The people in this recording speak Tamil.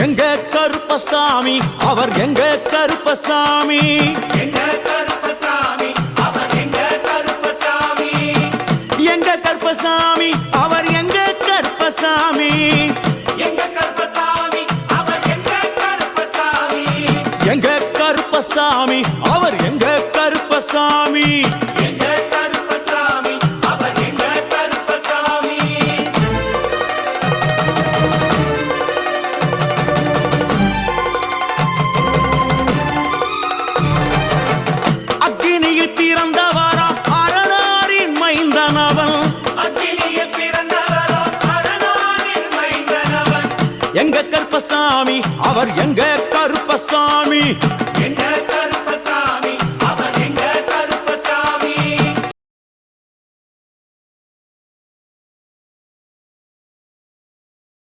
எங்க கருப்பசாமி அவர் எங்க கருப்பசாமி, எங்க கருப்பசாமி அவர் எங்க கருப்பசாமி, எங்க கருப்பசாமி அவர் எங்க கருப்பசாமி, எங்க கருப்பசாமி அவர் எங்க கருப்பசாமி, எங்க கருப்பசாமி அவர் எங்க கருப்பசாமி, எங்க கருப்பசாமி அவர் எங்க கருப்பசாமி. அக்கினியில் பிறந்தவரா அரணாரின் மைந்தனவன், அக்கினியில் பிறந்தவரோ அரணாரின் மைந்தனவன், எங்க கருப்பசாமி அவர் எங்க கருப்பசாமி, எங்க